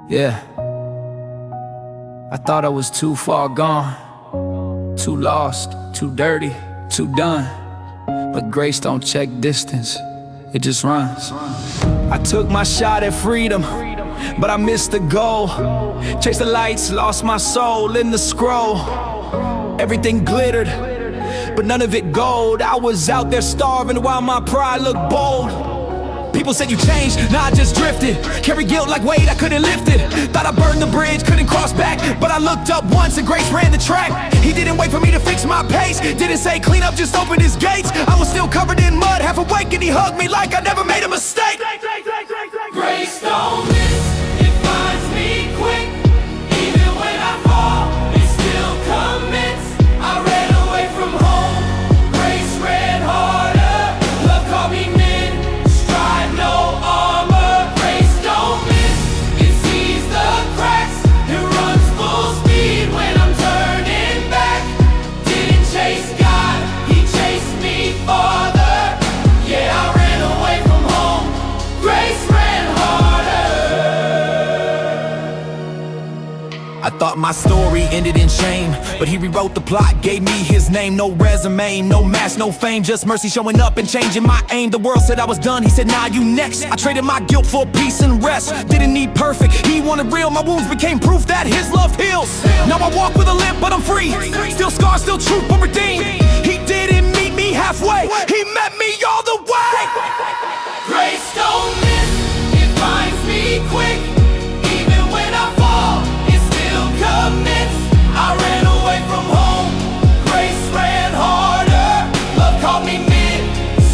Yeah, I thought I was too far gone, too lost, too dirty, too done. But grace don't check distance, it just runs. I took my shot at freedom, but I missed the goal. Chased the lights, lost my soul in the scroll. Everything glittered, but none of it gold. I was out there starving while my pride looked bold. People said you changed, nah, I just drifted. Carry guilt like weight, I couldn't lift it. Thought I burned the bridge, couldn't cross back. But I looked up once and grace ran the track. He didn't wait for me to fix my pace. Didn't say clean up, just open his gates. I was still covered in mud, half awake, and he hugged me like I never made a mistake. Grace don't miss, it finds me quick. Even when I fall, it still commits. I ran away from home, grace ran harder. Love called me mid, stride no armor. Grace don't miss, it sees the cracks. It runs full speed when I'm turning back. Didn't chase God, he chased me farther. Yeah, I ran away from home, grace ran harder. I thought my story ended in shame, but he rewrote the plot, gave me his name. No resume, no mask, no fame, just mercy showing up and changing my aim. The world said I was done, he said nah, you next. I traded my guilt for peace and rest. Didn't need perfect, he wanted real. My wounds became proof that his love heals. Now I walk with a limp, but I'm free. Still scarred, still truth, but redeemed. He didn't meet me halfway, he met me all the way. Grace don't miss, it finds me quick. Even when I fall, it still commits. I ran away from home, grace ran harder. Love called me mid,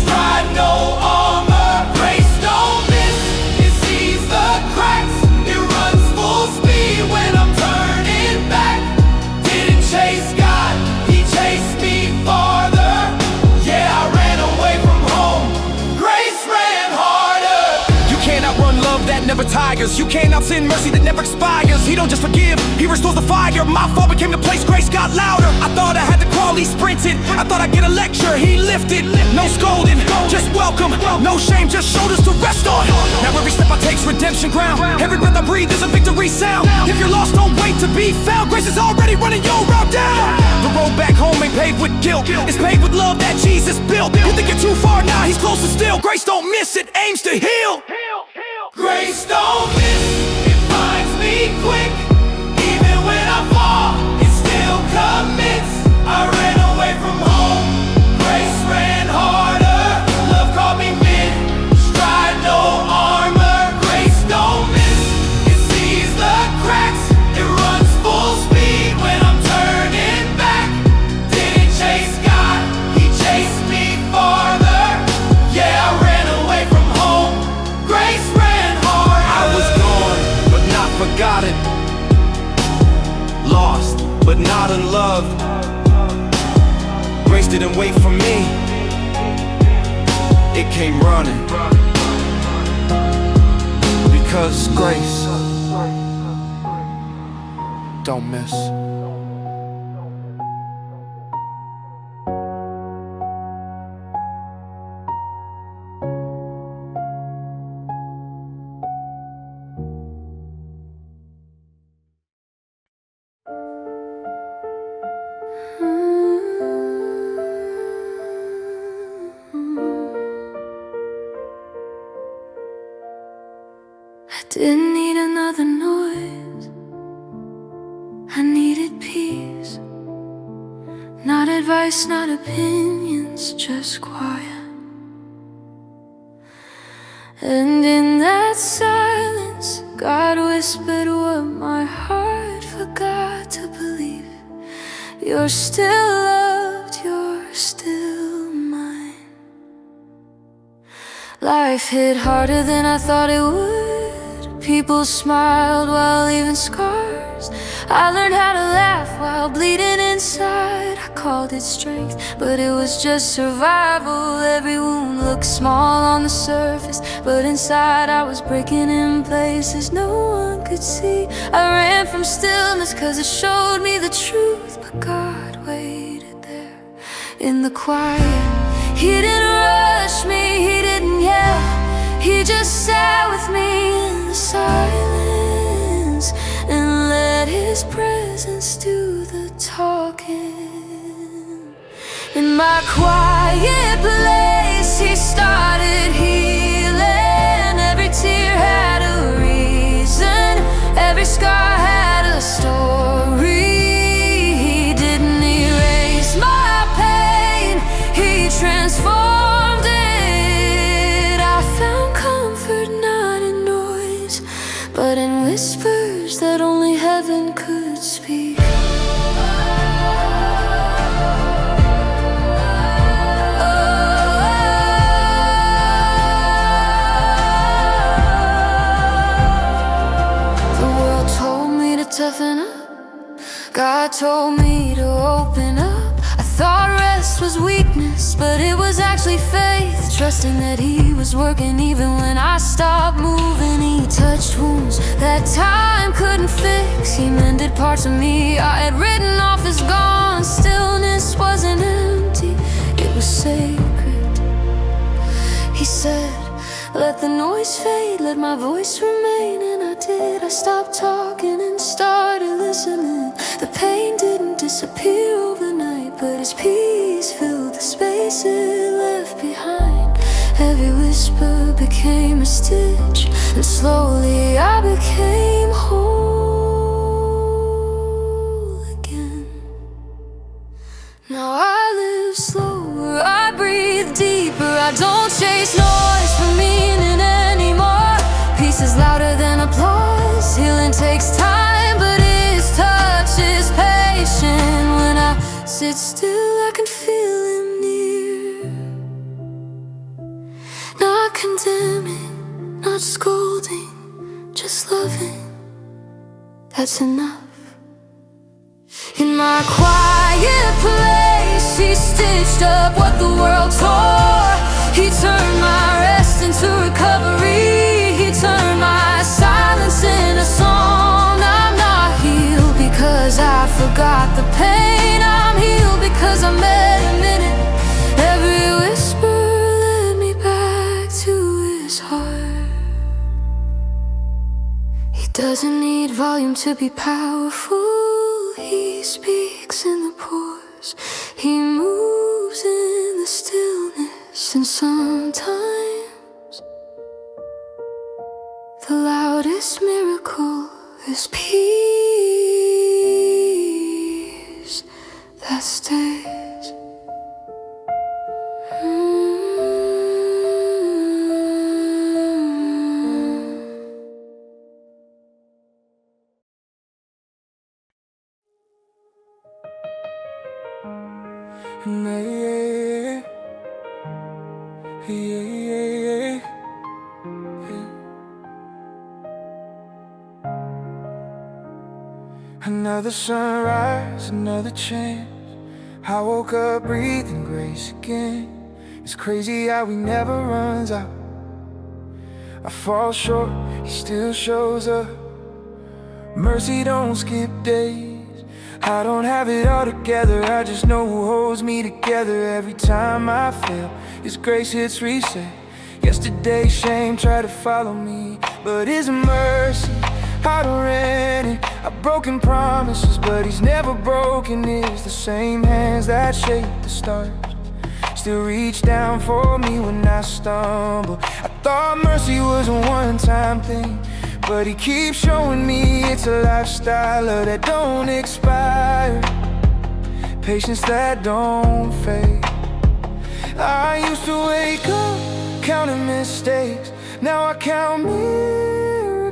stride no armor. Grace don't miss, it sees the cracks. It runs full speed when I'm turning back. Didn't chase God, he chased me farther. Yeah, I ran away from home, grace ran harder. You can't outrun love that never tires. You can't out-sin mercy that never expires. He don't just forgive, he restores the fire. My fall became the place, grace got louder. I thought I had to crawl, he sprinted. I thought I'd get a lecture, he lifted. No scolding, just welcome. No shame, just shoulders to rest on. Now every step I take's redemption ground. Every breath I breathe is a victory sound. If you're lost, don't wait to be found. Grace is already running your route down. The road back home ain't paved with guilt, it's paved with love that Jesus built. You think you're too far, now he's closer still. Grace don't miss, it aims to heal. Grace don't miss, it finds me quick. Even when I fall, it still commits. I ran away from home, grace ran harder. Love called me mid, stride no armor. Grace don't miss, it sees the cracks. It runs full speed when I'm turning back. Didn't chase God, he chased me farther. Yeah, I ran away from home, grace ran harder. I was gone, but not forgotten. Lost, but not unloved. Grace didn't wait for me, it came running. Because grace don't miss. I didn't need another noise, I needed peace. Not advice, not opinions, just quiet. And in that silence, God whispered what my heart forgot to believe. You're still loved, you're still mine. Life hit harder than I thought it would. People smiled while leaving scars. I learned how to laugh while bleeding inside. I called it strength, but it was just survival. Every wound looked small on the surface, but inside I was breaking in places no one could see. I ran from stillness cause it showed me the truth, but God waited there in the quiet. He didn't rush me, he didn't yell. He just sat with me in the silence. let His presence do the talking. In my quiet place, He started healing. Every tear had a reason, every scar had a story. He didn't erase my pain, He transformed it. I found comfort not in noise, but in whispers that only heaven could speak. The world told me to toughen up, God told me to open up. I thought rest was weakness, but it was actually faith, trusting that He was working even when I stopped moving. He touched wounds that time couldn't fix. He mended parts of me I had written off as gone. Stillness wasn't empty, it was sacred. He said, let the noise fade, let my voice remain. And I did. I stopped talking and started listening. The pain didn't disappear overnight, but His peace filled the space it left behind. Every whisper became a stitch, and slowly I became whole again. Now I live slower, I breathe deeper. I don't chase noise for meaning anymore. Peace is louder than applause. Healing takes time, but His touch is patient. When I sit still, I can feel Him near. Not condemning, not scolding, just loving. That's enough. In my quiet place, He stitched up what the world tore. He turned my rest into recovery. He turned my silence into song. I'm not healed because I forgot the pain. I'm healed because I met Him in it. Every whisper led me back to His heart. He doesn't need volume to be powerful. He speaks in the pores. He moves in the stillness. And sometimes the loudest miracle is peace that stays. Another sunrise, another chance. I woke up breathing grace again. It's crazy how He never runs out. I fall short, He still shows up. Mercy don't skip days. I don't have it all together, I just know who holds me together. Every time I fail, His grace hits reset. Yesterday shame tried to follow me, but His mercy outrun it. I've broken promises, but He's never broken His. The same hands that shape the stars still reach down for me when I stumble. I thought mercy was a one-time thing, but He keeps showing me it's a lifestyle that don't expire, patience that don't fade. I used to wake up counting mistakes, now I count miracles.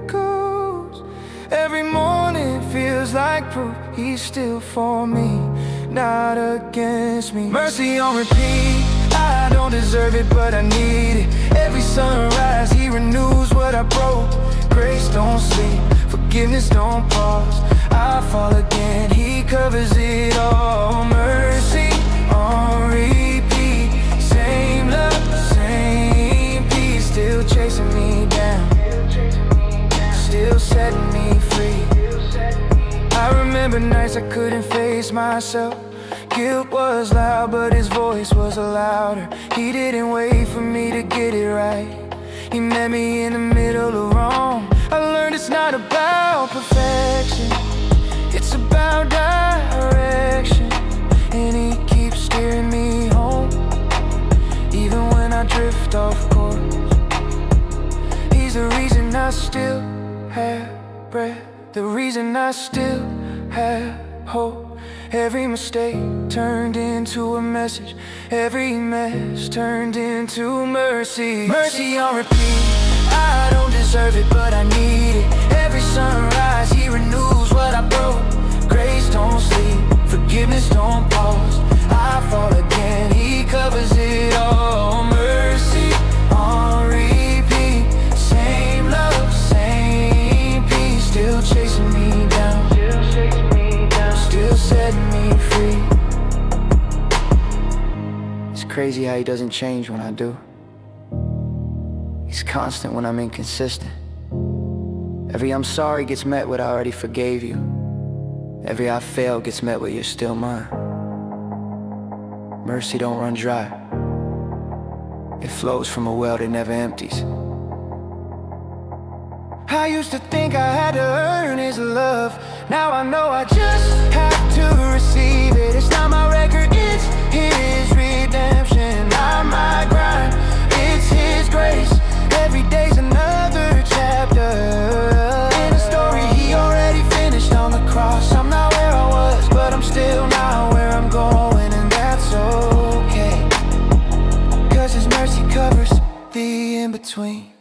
Every morning feels like proof He's still for me, not against me. Mercy on repeat, I don't deserve it, but I need it. Every sunrise He renews what I broke. Grace don't sleep, forgiveness don't pause. I fall again, He covers it all. Mercy on repeat, same love, same peace, still chasing me down, still setting me free. I remember nights I couldn't face myself. Guilt was loud, but His voice was louder. He didn't wait for me to get it right, He met me in the middle of wrong. I learned it's not about perfection, reason I still have breath, the reason I still have hope. Every mistake turned into a message, every mess turned into mercy. Mercy on repeat, I don't deserve it, but I need it. Every sunrise, He renews what I broke. Grace don't sleep, forgiveness don't pause. I fall again, He covers it all. Mercy on repeat, same love, same peace. Still chasing me down, still setting me free. It's crazy how He doesn't change when I do. He's constant when I'm inconsistent. Every I'm sorry gets met with I already forgave you. Every I fail gets met with you're still mine. Mercy don't run dry. It flows from a well that never empties. I used to think I had to earn His love. Now I know I just have to receive it. It's not my record, it's His redemption. Not my grind, it's His grace. Every day's another chapter in a story He already finished on the cross. I'm not where I was, but I'm still not where I'm going, and that's okay, 'cause His mercy covers the in-between.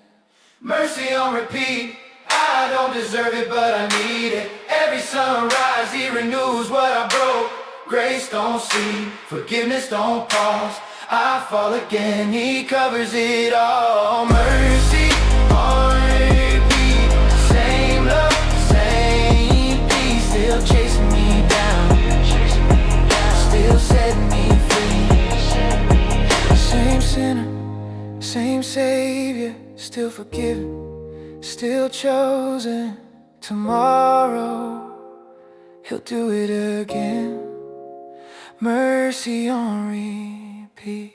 Mercy on repeat, I don't deserve it, but I need it. Every sunrise, He renews what I broke. Grace don't sleep, forgiveness don't pause. I fall again, He covers it all. Mercy on repeat, same love, same peace. Still chasing me down, still setting me free. Same sinner, same Savior, still forgiven, still chosen. Tomorrow He'll do it again. Mercy on repeat.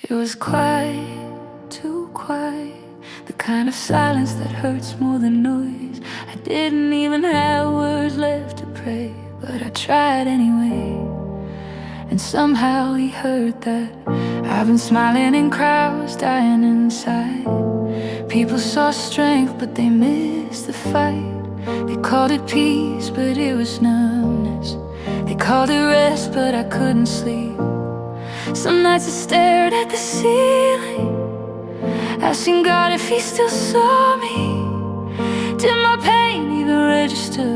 It was quiet, too quiet, the kind of silence that hurts more than noise. I didn't even have words left to pray, but I tried anyway. And somehow He heard that. I've been smiling in crowds, dying inside. People saw strength, but they missed the fight. They called it peace, but it was numbness. They called it rest, but I couldn't sleep. Some nights I stared at the ceiling, asking God if He still saw me. Did my pain even register,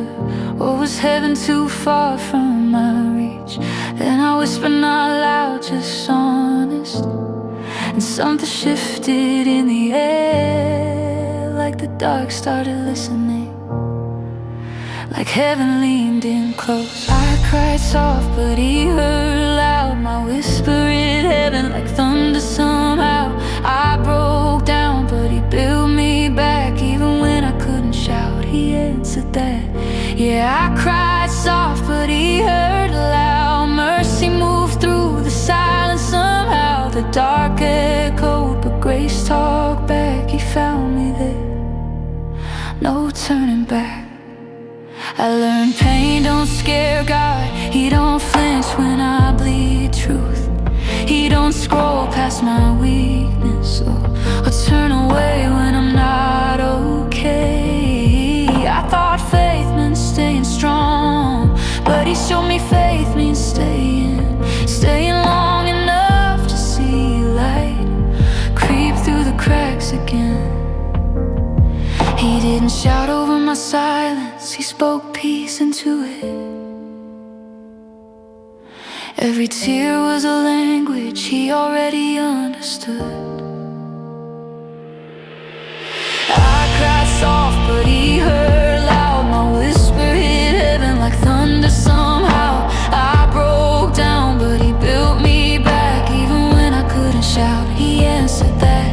or was heaven too far from my reach? Then I whispered not loud, just honest, and something shifted in the air, like the dark started listening, like heaven leaned in close. I cried soft, but He heard loud. My whisper hit heaven like thunder somehow. I broke down, but He built me back. Even when I couldn't shout, He answered that. Yeah, I cried soft, but He heard loud. Mercy moved through the silence somehow. The dark echoed, but grace talked back. He found me there, no turning back. I learned pain don't scare God. He don't flinch when I bleed truth. He don't scroll past my weakness, or turn away when I'm not okay. I thought faith meant staying strong, but He showed me faith means staying long enough to see light creep through the cracks again. He didn't shout over my silence, He spoke peace into it. Every tear was a language He already understood. I cried soft, but He heard loud. My whisper hit heaven like thunder somehow. I broke down, but He built me back. Even when I couldn't shout, He answered that.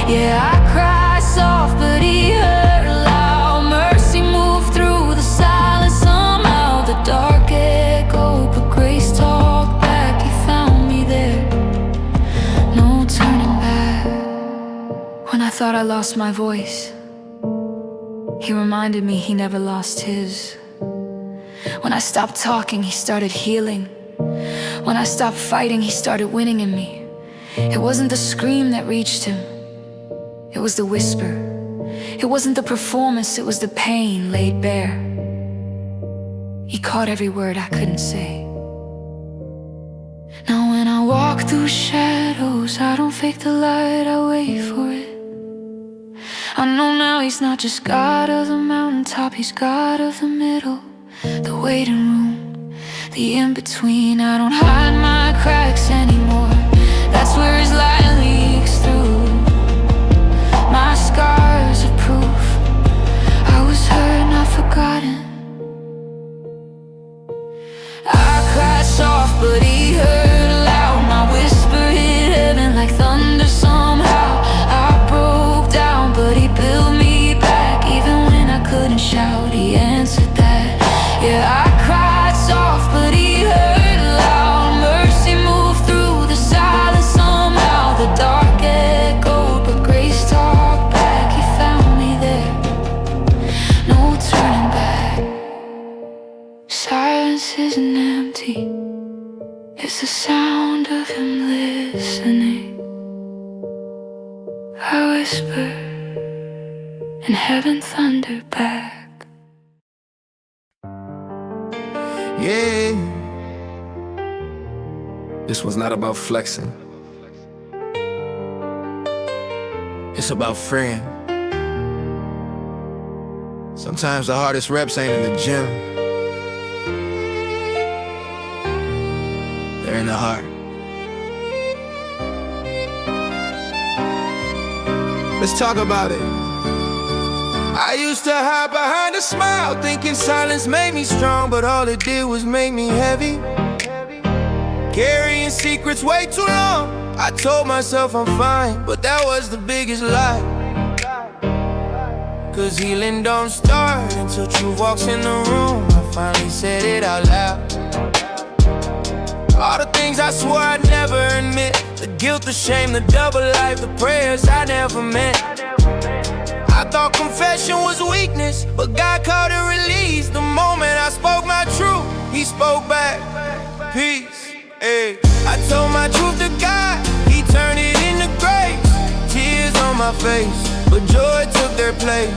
Yeah, I cried soft, but He heard loud. Mercy moved through the silence somehow. The dark echoed, but grace talked back. He found me there, no turning back. When I thought I lost my voice, He reminded me He never lost His. When I stopped talking, He started healing. When I stopped fighting, He started winning in me. It wasn't the scream that reached him, it was the whisper. It wasn't the performance, it was the pain laid bare. He caught every word I couldn't say. Now when I walk through shadows, I don't fake the light, I wait for it. I know now he's not just God of the mountaintop, he's God of the middle, the waiting room, the in-between. I don't hide my cracks anymore, that's where his light leaks through. My scars are proof I was hurt, not forgotten. I cried soft, but he heard loud. My whisper hit heaven like thunder somehow. I broke down, but he built me back. Even when I couldn't shout, he answered that. Yeah, I cried soft, but he heard loud. Mercy moved through the silence somehow. The dark echoed, but grace talked back. He found me there, no turning back. Silence isn't empty, it's the sound of him listening. I whisper, and heaven thundered back. Yeah. This one's not about flexing, it's about freeing. Sometimes the hardest reps ain't in the gym, they're in the heart. Let's talk about it. I used to hide behind a smile, thinking silence made me strong, but all it did was make me heavy. Carrying secrets way too long. I told myself I'm fine, but that was the biggest lie. Cause healing don't start until truth walks in the room. I finally said it out loud. All the things I swore I'd never admit, the guilt, the shame, the double life, the prayers I never meant. I thought confession was weakness, but God called it release. The moment I spoke my truth, He spoke back peace. Ay. I told my truth to God, He turned it into grace. Tears on my face, but joy took their place.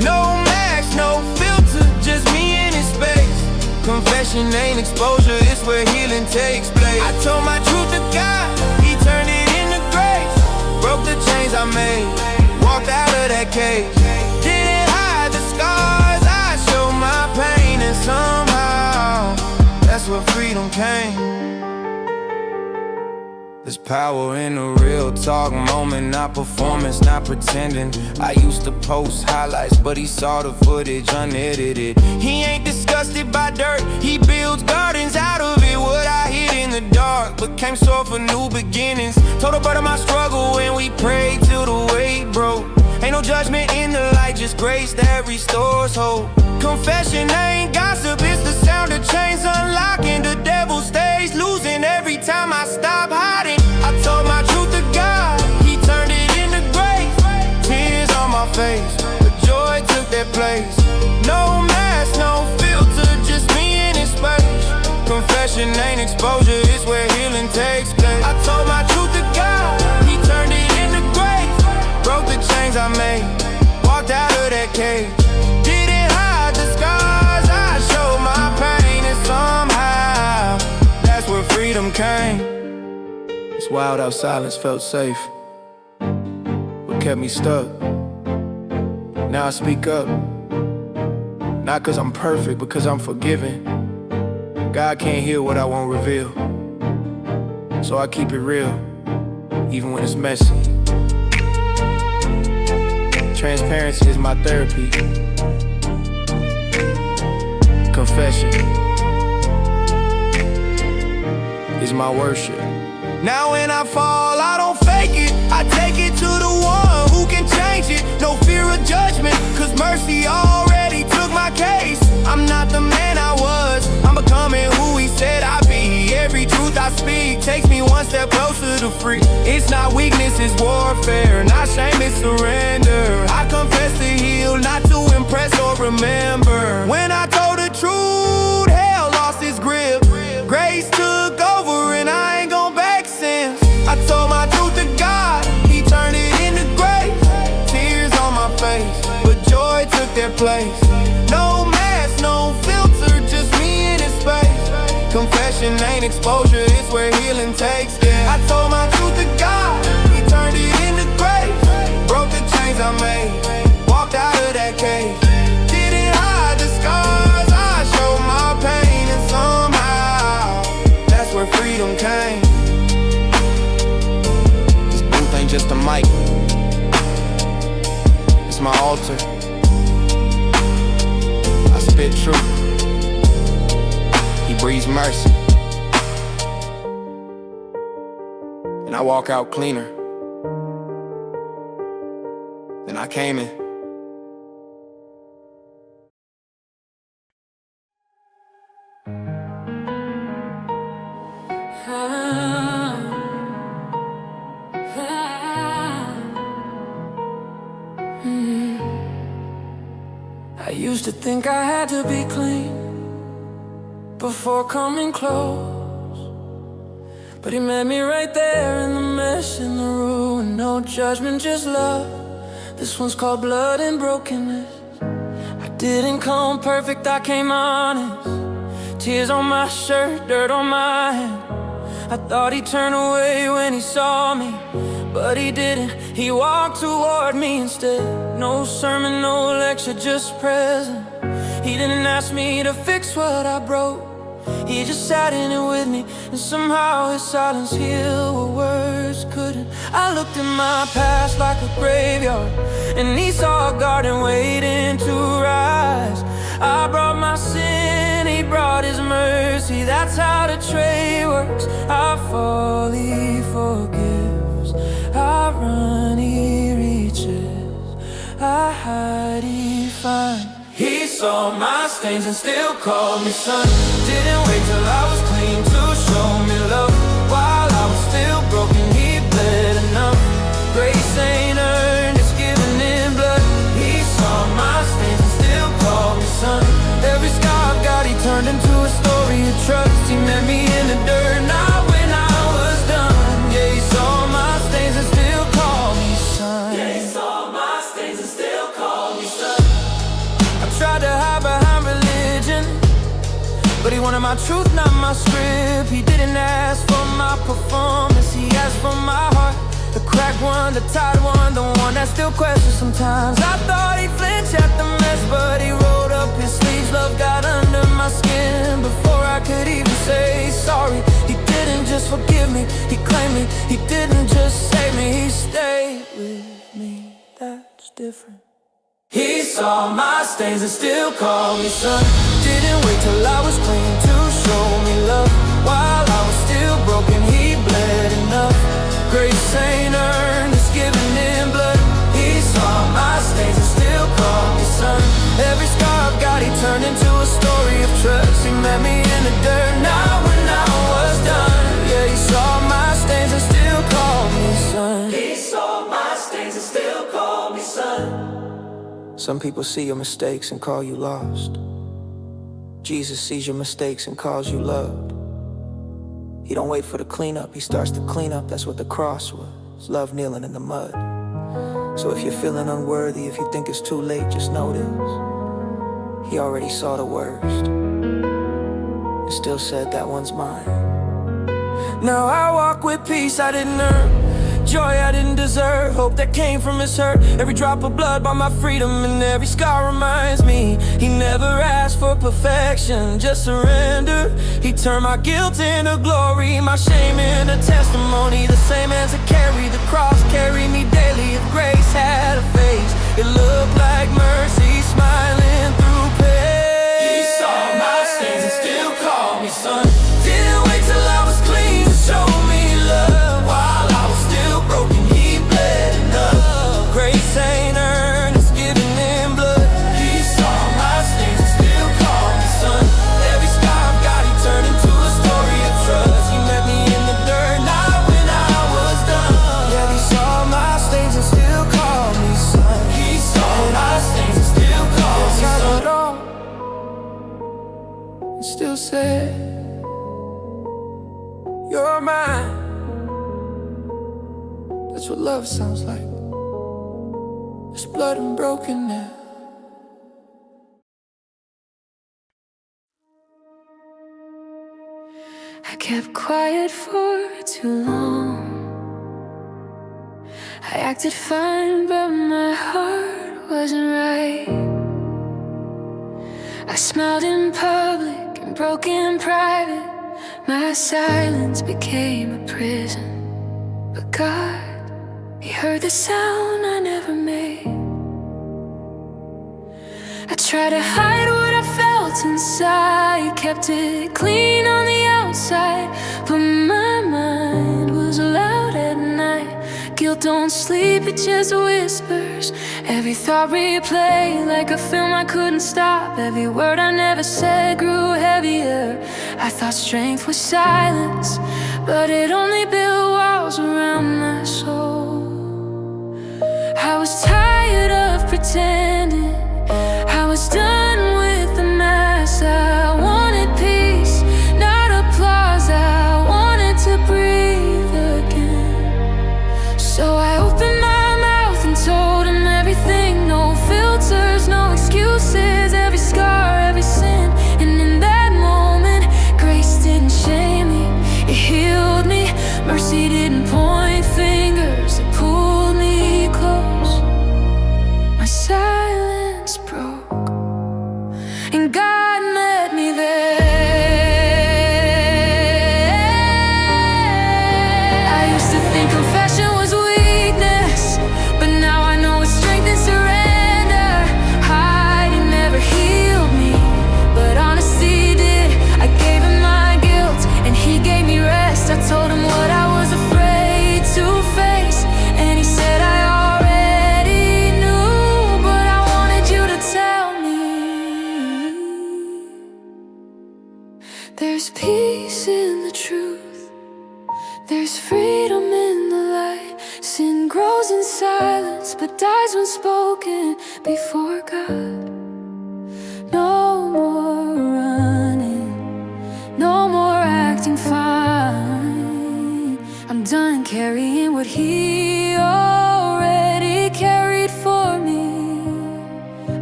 No mask, no filter, just me in His space. Confession ain't exposure, it's where healing takes place. I told my truth to God, He turned it into grace. Broke the chains I made, walked out of that cage. Didn't hide the scars, I showed my pain. And somehow, that's where freedom came. There's power in a real talk moment, not performance, not pretending. I used to post highlights, but he saw the footage unedited. He ain't disgusted by dirt, he builds gardens out of it. What I hid in the dark became sore for new beginnings. Told about my struggle when we prayed till the weight broke. Ain't no judgment in the light, just grace that restores hope. Confession ain't gossip, it's the sound of chains unlocking. The devil stays losing every time I stop hiding. I told my truth to God, He turned it into grace. Tears on my face, but joy took their place. No mask, no filter, just me in His space. Confession ain't exposure, it's where healing takes place. I told my truth to God, He turned it into grace. Broke the chains I made, walked out of that cage. Didn't hide the scars, I showed my pain. And somehow, that's where freedom came. It's wild how silence felt safe, what kept me stuck. Now I speak up, not cause I'm perfect, but cause I'm forgiven. God can't heal what I won't reveal, so I keep it real, even when it's messy. Transparency is my therapy. Confession is my worship. Now when I fall, I don't fake it, I take it to the one who can change it. No fear of judgment, cause mercy already took my case. I'm not the man I was, I'm becoming who He said I'd be. Every truth I speak takes me one step closer to free. It's not weakness, it's warfare, not shame, it's surrender. I confess to heal, not to impress or remember. When I told the truth, hell lost its grip. Grace took over and I ain't gon' back since. I told my truth place. No mask, no filter, just me in his space. Confession ain't exposure, it's where healing takes. Yeah, I told my truth to God, he turned it into grace. Broke the chains I made, walked out of that cage. Didn't hide the scars, I showed my pain. And somehow, that's where freedom came. This booth ain't just a mic, it's my altar. I spit truth, he breathes mercy, and I walk out cleaner than I came in. I used to think I had to be clean before coming close, but he met me right there in the mess, in the ruin. No judgment, just love. This one's called blood and brokenness. I didn't come perfect, I came honest. Tears on my shirt, dirt on my hand. I thought he'd turn away when he saw me, but he didn't. He walked toward me instead. No sermon, no lecture, just present. He didn't ask me to fix what I broke, he just sat in it with me, and somehow his silence healed what words couldn't. I looked in my past like a graveyard, and he saw a garden waiting to rise. I brought my sin, he brought his mercy. That's how the trade works. I fall, he forgives. I run, he reaches. I hide, he finds. He saw my stains and still called me son. Didn't wait till I was clean to show me love. While I was still broken, he bled enough. Grace ain't earned, it's given in blood. He saw my stains and still called me son. Every scar I've got, he turned into a story of trust. He met me in the dirt, not when I was done. Yeah, he saw my stains and still called me son. Yeah, he saw my stains and still called me son. Tried to hide behind religion, but he wanted my truth, not my script. He didn't ask for my performance, he asked for my heart. The cracked one, the tired one, the one that still questions sometimes. I thought he'd flinch at the mess, but he rolled up his sleeves. Love got under my skin before I could even say sorry. He didn't just forgive me, he claimed me. He didn't just save me, he stayed with me. That's different. He saw my stains and still called me son. Didn't wait till I was clean to show me love. While I was still broken, he bled enough. Grace ain't earned, it's given in blood. He saw my stains and still called me son. Every scar I've got, he turned into a story of trust. He met me in the dirt, not when I was done. Yeah, he saw my stains and still called me son. He saw my stains and still called me son. Some people see your mistakes and call you lost. Jesus sees your mistakes and calls you loved. He don't wait for the cleanup, he starts to clean up. That's what the cross was, love kneeling in the mud. So if you're feeling unworthy, if you think it's too late, just know this: he already saw the worst and still said that one's mine. Now I walk with peace I didn't earn, joy I didn't deserve, hope that came from his hurt. Every drop of blood bought my freedom, and every scar reminds me he never asked for perfection, just surrender. He turned my guilt into glory, my shame into testimony. The same hands that carry the cross carry me daily. If grace had a face, it looked like mercy smiling through pain. He saw my stains and still called me son. Didn't wait till I was clean to show me love. While I was still broken, he bled enough. Grace ain't earned, it's given in blood. He saw my stains and still called me son. Every scar I've got, he turned into a story of trust. He met me in the dirt, not when I was done. Yeah, he saw my stains and still called me son. He saw my stains and still called me son. And still said, you're mine. That's what love sounds like. There's blood and brokenness. kept quiet for too long. I acted fine, but my heart wasn't right. I smiled in public and broke in private. My silence became a prison. But God, He heard the sound I never made. I tried to hide what I felt inside, kept it clean on the outside, but my mind was loud at night. Guilt don't sleep, it just whispers. Every thought replayed like a film I couldn't stop. Every word I never said grew heavier. I thought strength was silence, but it only built walls around my soul. I was tired of pretending, I was done with the mess. I wanted peace, not applause. I wanted to breathe again. So I opened my mouth and told Him everything. No filters, no excuses. Every scar, every sin. And in that moment, grace didn't shame me, it healed me. Mercy didn't point fingers, it pulled me close. My silence broke, and God met me there. I used to think confession was weakness, but now I know it's strength and surrender. Hiding never healed me, but honesty did. I gave Him my guilt, and He gave me rest. I told Him what I was afraid to face, and He said I already knew, but I wanted you to tell me. There's peace in the truth, there's freedom in the light. Sin grows in silence, but dies when spoken before God. No more running, no more acting fine. I'm done carrying what He already carried for me.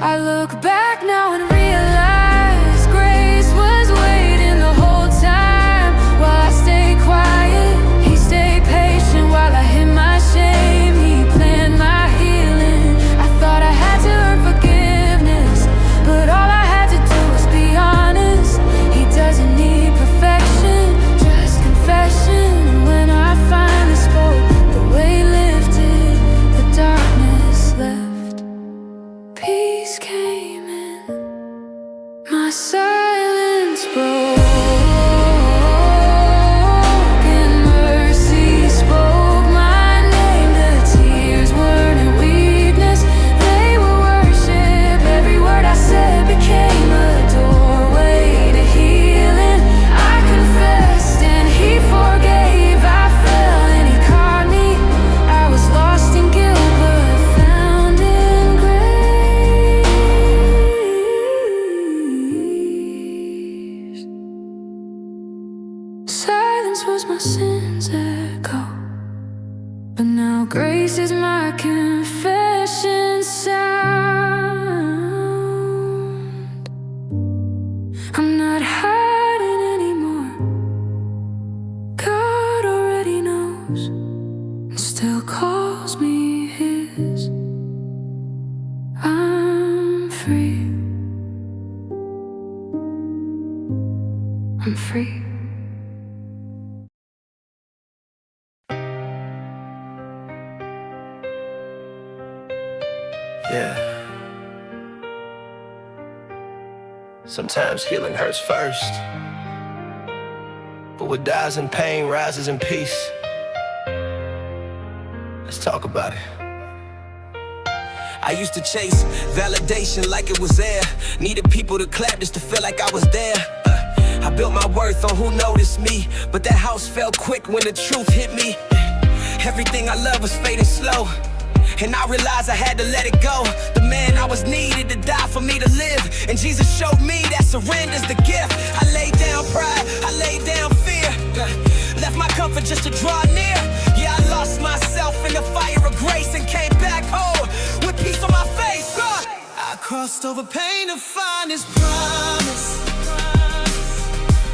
I look back now and realize grace was waiting the whole time. While I stayed quiet, He stayed patient. While I hid my shame, He planned my healing. I thought I had to earn forgiveness, but all I had to do was be honest. He doesn't need perfection, just confession. And when I finally spoke, the weight lifted, the darkness left, peace came in, my silence broke, and mercy spoke my name. The tears weren't weakness, they were worship. Every word I said became a doorway to healing. I confessed and He forgave. I fell and He caught me. I was lost in guilt, but found in grace. Silence was my sin's echo, but now grace is my confession sound. I'm not hiding anymore, God already knows, and still calls me His. I'm free, I'm free. Yeah. Sometimes healing hurts first, but what dies in pain rises in peace. Let's talk about it. I used to chase validation like it was air. Needed people to clap just to feel like I was there. I built my worth on who noticed me, but that house fell quick when the truth hit me. Everything I love was fading slow, and I realized I had to let it go. The man I was needed to die for me to live, and Jesus showed me that surrender's the gift. I laid down pride, I laid down fear, left my comfort just to draw near. Yeah, I lost myself in the fire of grace and came back home with peace on my face. I crossed over pain to find His promise,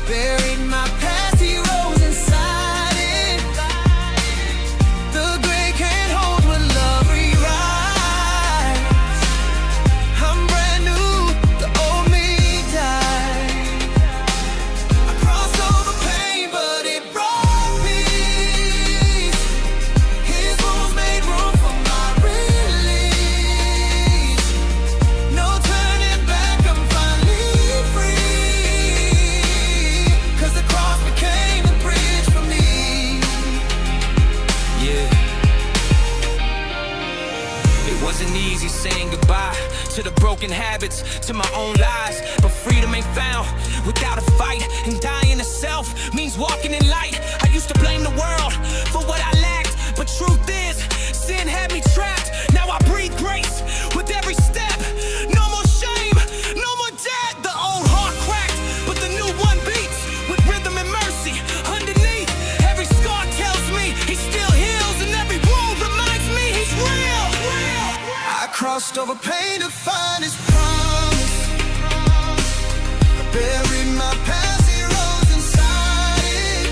buried my past, He wrote wasn't easy saying goodbye to the broken habits, to my own lies. But freedom ain't found without a fight, and dying to self means walking in light. I used to blame the world for what I lacked, but truth is, sin had me trapped. Now I breathe grace with every step. No more shame, no more debt. The old heart cracked, but the new one beats with rhythm and mercy. Underneath, every scar tells me he still heals, and every wound reminds me he's real. I crossed over pain to find his promise. I buried my past, he rose inside it.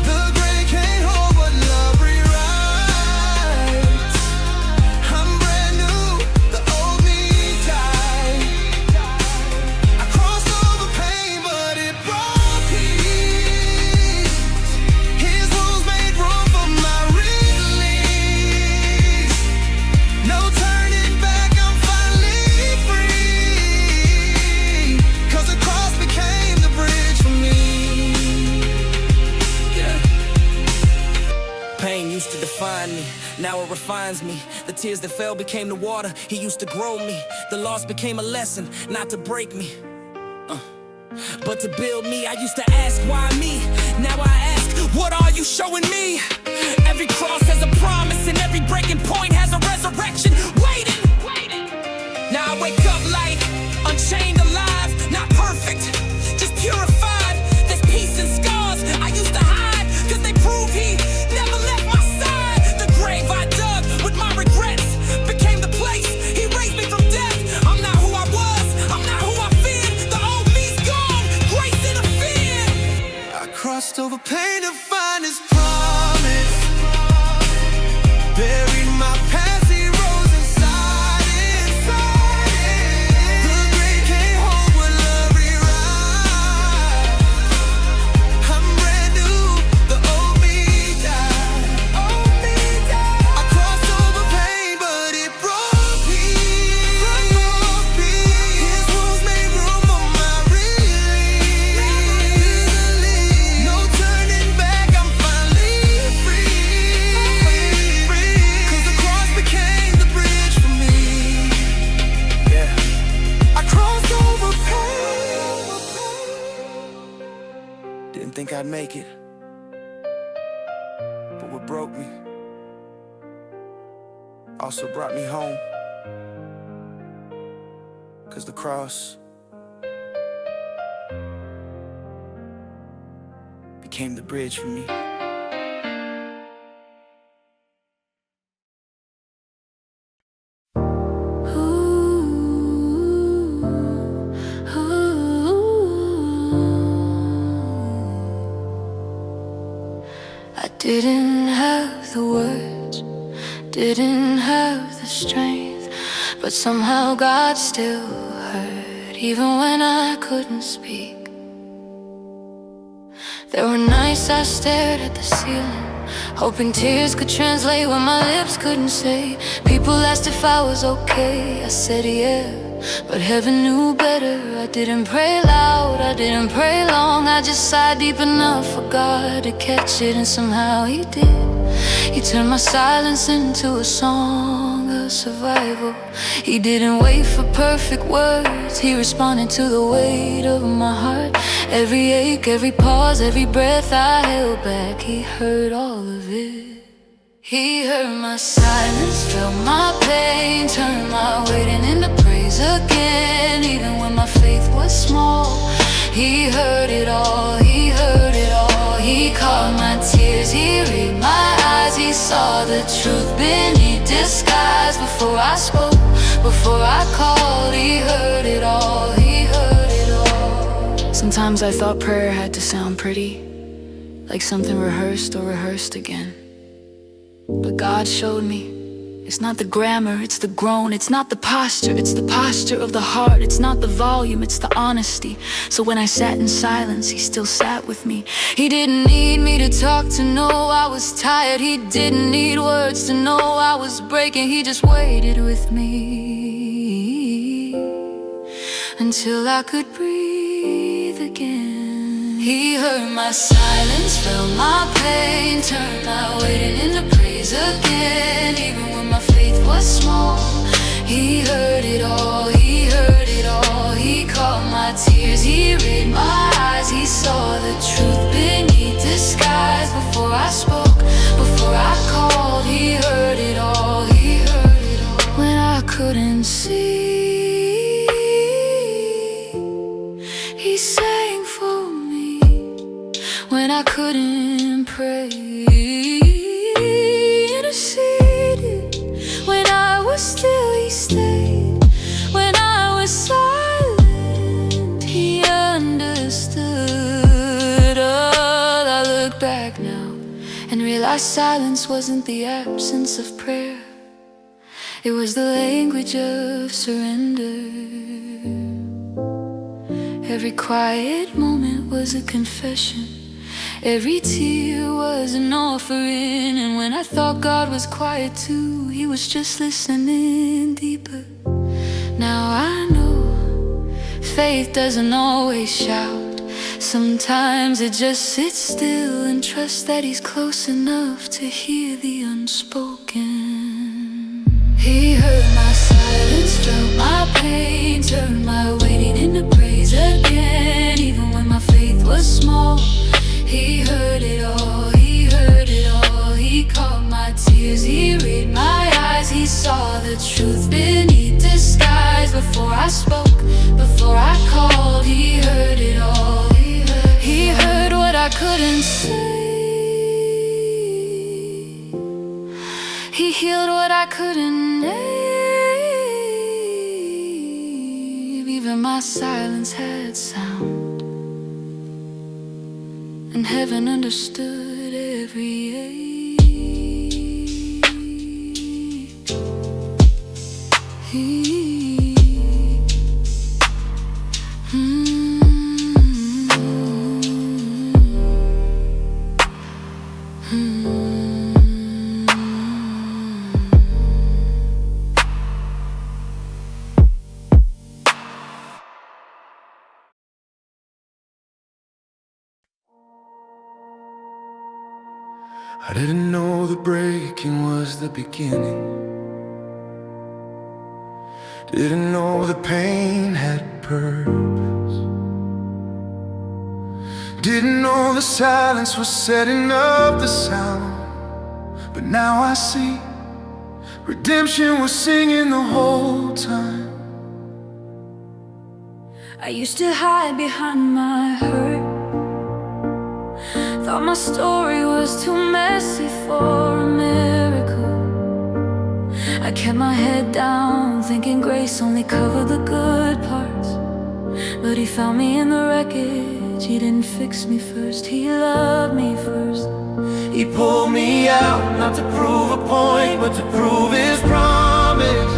The grave can't hold what love rewrites. I'm brand new, the old me died. I crossed over pain, but it brought peace. His wounds made room for my release. No turning back, I'm finally free. 'Cause the cross became the bridge for me. Yeah. Pain used to define me, now it refines me. The tears that fell became the water, he used to grow me. The loss became a lesson, not to break me, but to build me. I used to ask, why me? Now I ask, what are you showing me? Every cross has a promise, and every breaking point has a resurrection waiting. Now I wake up like unchained, alive, not perfect, just purified. There's peace in scars I used to hide, 'cause they prove he never left my side. The grave I dug with my regrets became the place he raised me from death. I'm not who I was, I'm not who I feared. The old me's gone, grace interfered. I crossed over pain to find his promise. Buried my past, he rose inside it. The grave can't hold what love rewrites. I'm brand new, the old me died. I crossed over pain, but it brought peace. His wounds made room for my release. No turning back, I'm finally free. 'Cause the cross became the bridge for me. Yeah. I crossed over pain. Didn't think I'd make it, but what broke me also brought me home. 'Cause the cross became the bridge for me. I didn't have the words, didn't have the strength, but somehow God still heard, even when I couldn't speak. There were nights I stared at the ceiling, hoping tears could translate what my lips couldn't say. People asked if I was okay, I said yeah, but heaven knew better. I didn't pray loud, I didn't pray long, I just sighed deep enough for God to catch it, and somehow He did. He turned my silence into a song of survival. He didn't wait for perfect words, He responded to the weight of my heart. Every ache, every pause, every breath I held back, He heard all of it. He heard my silence, felt my pain, turned my waiting into praise again. Even when my faith was small, He heard it all, He heard it all. He caught my tears, He read my eyes, He saw the truth beneath disguise. Before I spoke, before I called, He heard it all, He heard it all. Sometimes I thought prayer had to sound pretty, like something rehearsed or rehearsed again. But God showed me, it's not the grammar, it's the groan. It's not the posture, it's the posture of the heart. It's not the volume, it's the honesty. So when I sat in silence, He still sat with me. He didn't need me to talk to know I was tired. He didn't need words to know I was breaking. He just waited with me until I could breathe again. He heard my silence, felt my pain, turned my waiting into praise again. Even when my faith was He heard it all, he heard it all. He caught my tears, he read my eyes. He saw the truth beneath disguise. Before I spoke, before I called, he heard it all, he heard it all. When I couldn't see, he sang for me. When I couldn't pray, interceded. When I was still, he stayed. When I was silent, he understood all. I look back now and realize silence wasn't the absence of prayer. It was the language of surrender. Every quiet moment was a confession. Every tear was an offering. And when I thought God was quiet too, he was just listening deeper. Now I know faith doesn't always shout. Sometimes it just sits still and trusts that he's close enough to hear the unspoken. He heard my silence, felt my pain, turned my waiting into praise again. Even when my faith was small, he heard it all, he heard it all. He caught my tears, he read my eyes. He saw the truth beneath disguise. Before I spoke, before I called, he heard it all. He heard what I couldn't say. He healed what I couldn't name. Even my silence had sound, and heaven understood every ache. I didn't know the breaking was the beginning. Didn't know the pain had purpose. Didn't know the silence was setting up the sound. But now I see redemption was singing the whole time. I used to hide behind my hurt. Thought my story was too messy for a miracle. I kept my head down, thinking grace only covered the good parts. But he found me in the wreckage. He didn't fix me first, he loved me first. He pulled me out, not to prove a point, but to prove his promise.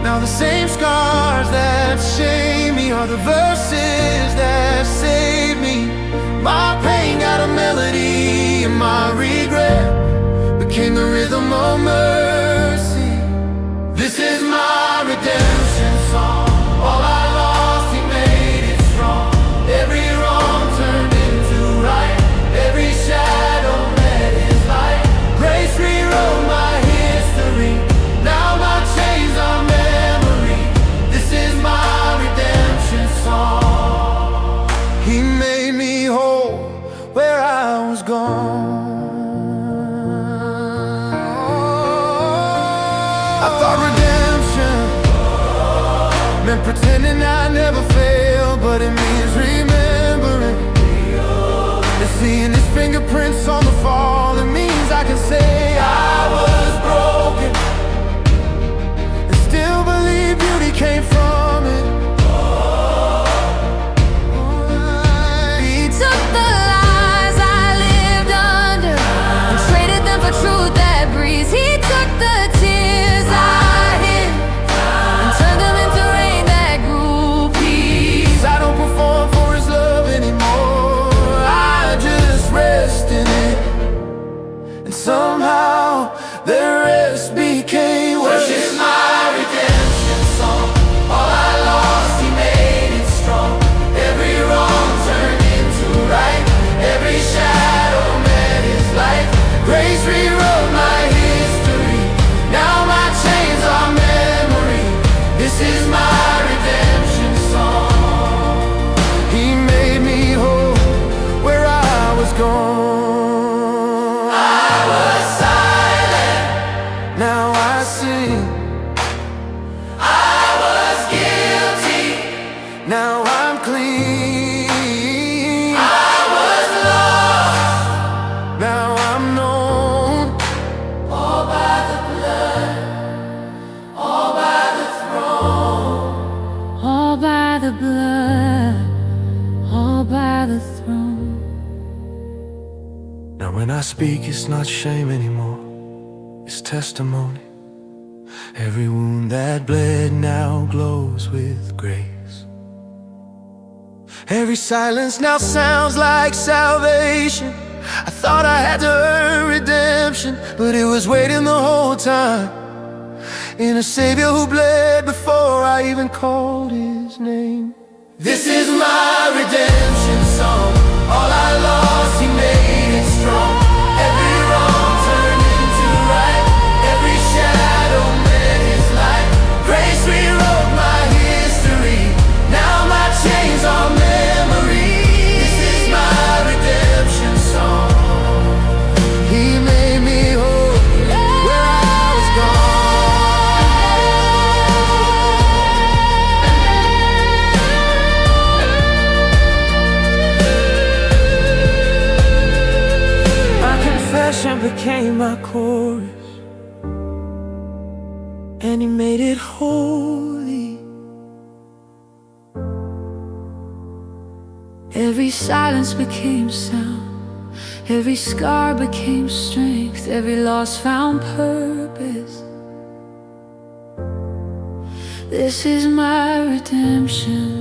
Now the same scars that shame me are the verses that save me. My pain got a melody, and my regret became the rhythm of mercy. This is my redemption song. All I lost, he made it strong. Every wrong turned into right. Every shadow met his light. Grace rewrote my history. Now my chains are memory. This is my redemption song. He made me whole where I was gone. I thought redemption meant pretending I never failed, but it means remembering and seeing his fingerprints on the fall. It means I can say I was broken and still believe beauty came from it. He took the lies I lived under and traded them for truth that breathes. He took the tears I hid and turned them into rain that grew peace. I don't perform Now I sing. I was guilty. Now I'm clean. I was lost. Now I'm known. All by the blood. All by the throne. All by the blood, all by the throne. Now when I speak, it's not shame anymore, it's testimony. Every wound that bled now glows with grace. Every silence now sounds like salvation. I thought I had to earn redemption, but it was waiting the whole time, in a Savior who bled before I even called His name. This is my redemption song. All I lost, He made it strong. Every wrong turned into right. Every shadow met His light. Grace rewrote my history. Now my chains are memory. This is my redemption song. He made me whole where I was gone. My confession became my chorus, and He made it holy. Every silence became sound, every scar became strength, every loss found purpose. This is my redemption